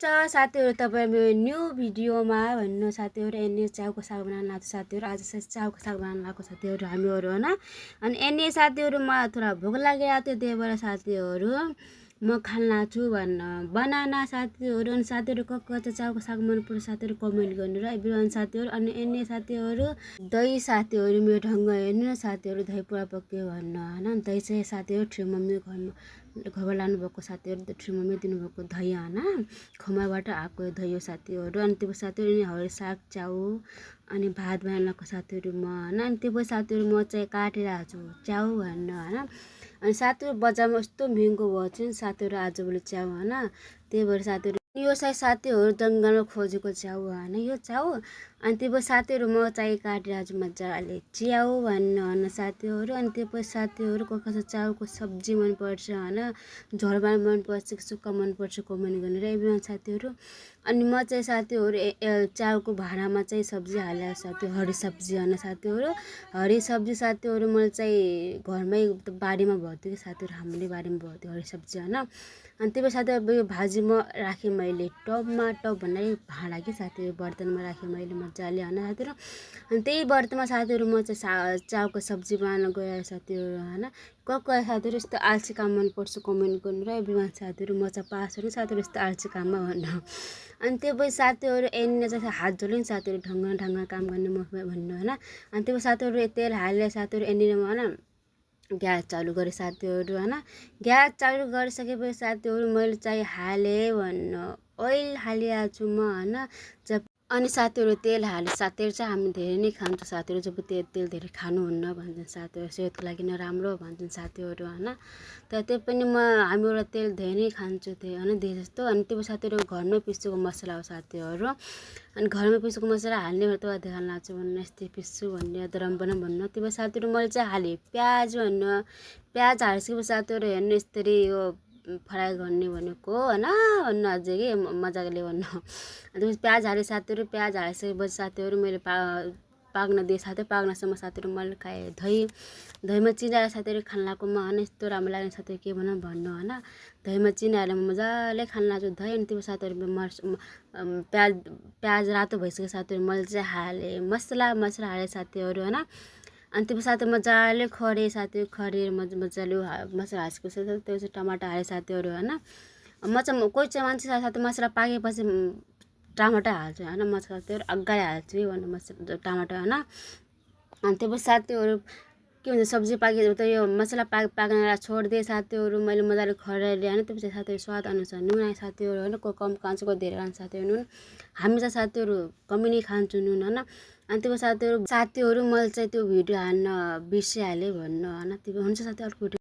साथीहरू तपाईँ मेरो न्यू भिडियोमा भन्नु साथीहरू एन्ने च्याउको साग बनाउन लाग्छ साथीहरू आज चाहिँ च्याउको साग बनाउन लाग्छ साथीहरू हामीहरू हैन अनि एन्ने साथीहरू मलाई थोडा भोक लागिरहेको थियो त्यही भएर साथीहरू म खान लाग्छु भन्न बनाना साथीहरू अनि साथीहरू चाहिँ च्याउको साग मनपर्छ साथीहरू कमेन्ट गर्नु र एभ्रिवान साथीहरू अनि एन्ने साथीहरू दही साथीहरू मेरो ढङ्ग हेर्नु न साथीहरू दही पुरा पक्यो भन्न हैन दही चाहिँ साथीहरू ठ्री मम्मी घरमा लानुभएको साथीहरू ठ्री मम्मी दिनुभएको दही हैन खमाबाट आएको दही हो साथीहरू अनि त्यो साथीहरू नि हरियो साग च्याउ अनि भात बनाउनको साथीहरू म हैन अनि त्यो साथीहरू म चाहिँ काटेर छु च्याउ भन्न हैन अनि साथीहरू बजारमा यस्तो महँगो भयो चाहिँ साथीहरू आजभोलि च्याउ हैन त्यही भएर साथीहरू यो चाहिँ साथीहरू जङ्गलमा खोजेको च्याउ हैन यो च्याउ अनि त्यो साथीहरू म चाहिँ काटेर छु मजाले च्याउ भन्न साथीहरू अनि त्यो साथीहरू कसै च्याउको सब्जी मनपर्छ हैन झोलमा मनपर्छ कि सुक्खा मनपर्छ कमेन्ट गर्नु र एभ्रिवान साथीहरू अनि म चाहिँ साथीहरू च्याउको भाँडामा चाहिँ सब्जी हालेर साथीहरू हरियो सब्जी हैन साथीहरू हरियो सब्जी साथीहरू मैले चाहिँ घरमै बारीमा भएको थियो कि साथीहरू हामीले बारीमा भएको थियो हरियो सब्जी हैन अनि त्यो साथीहरू यो भाजी म राखेँ मैले टबमा टब भन्नाले भाँडा कि साथीहरू बर्तनमा राखेँ मैले मजाले हैन साथीहरू अनि त्यही बर्तनमा साथीहरू म चाहिँ च्याउको सब्जी बनाउन गएर साथीहरू हैन साथीहरू यस्तो आल्छी काम मनपर्छ कमेन्ट गर्नु र एभ्रिवान साथीहरू म चाहिँ पास हुनु साथीहरू यस्तो आल्छी काममा भन्नु अनि त्यो साथीहरू एन्ने चाहिँ हात जोड्यो नि साथीहरू ढङ्ग काम गर्ने म भन्नु हैन अनि त्यो साथीहरू तेल हालेर साथीहरू एन्ने हैन ग्यास चालु गरेँ साथीहरू हैन ग्यास चालु गरिसकेपछि साथीहरू मैले चाहिँ हालेँ भन्नु ओइल हालिरहेको छु म हैन अनि साथीहरू तेल हाले साथीहरू चाहिँ हामी धेरै नै खान्छ साथीहरू जब तेल धेरै खानुहुन्न भन्छन् साथीहरू सेहतको लागि नराम्रो भन्छन् साथीहरू हैन तर त्यो पनि हामीहरू तेल धेरै नै खान्छु त्यही हैन धेरै जस्तो अनि त्यो साथीहरू घरमै पिसेको मसला हो साथीहरू अनि घरमै पिसेको मसला हाल्ने भएर त ध्यान लाग्छ भन्नु यस्तै पिस्छु भन्ने दरम बना भन्नु त्यो साथीहरू मैले चाहिँ हालेँ प्याज भन्नु प्याज हालिसकेपछि साथीहरू हेर्नु यसरी यो फ्राई गर्ने भनेको हैन भन्नु अझै के मजाले भन्नु अनि प्याज हाले साथीहरू प्याज हालिसकेपछि साथीहरू मैले पाक्न दिएँ साथीहरू पाक्नसम्म साथीहरू मैले खाएँ दहीमा चिनी हालेर साथीहरू खान लाग्नुमा हैन यस्तो राम्रो लाग्ने साथीहरू के भनौँ भन्नु हैन दहीमा चिनी हालेर मजाले खान लाग्छु दही अनि त्यो साथीहरू प्याज रातो भइसक्यो साथीहरू मैले चाहिँ हालेँ मसला हालेँ साथीहरू हैन अनि त्यो साथीहरू मजाले खरेँ साथीहरू खरेर मजाले मसला हालेपछि त्यो चाहिँ टमाटर हालेँ साथीहरू हैन म चाहिँ कोही चाहिँ मान्छे साथी मसला पाकेपछि टमाटर हाल्छु हैन मसला त्यो अगाडि हाल्छु भन्नु मसला टमाटर हैन अनि त्यो साथीहरू के भन्छ सब्जी पाके त यो मसला पाक्न छोडिदिएँ साथीहरू मैले मजाले खरेर ल्याएँ त्यसपछि साथीहरू स्वाद अनुसार नुन हालेँ साथीहरू हैन को कम खान्छ को धेरै खान्छ साथीहरू नुन हामी चाहिँ साथीहरू कमी नै खान्छौँ नुन हैन अनि त्यो साथीहरू मैले चाहिँ त्यो भिडियो हाल्न बिर्सिहालेँ भन्नु हैन त्यो हुन्छ साथी अर्को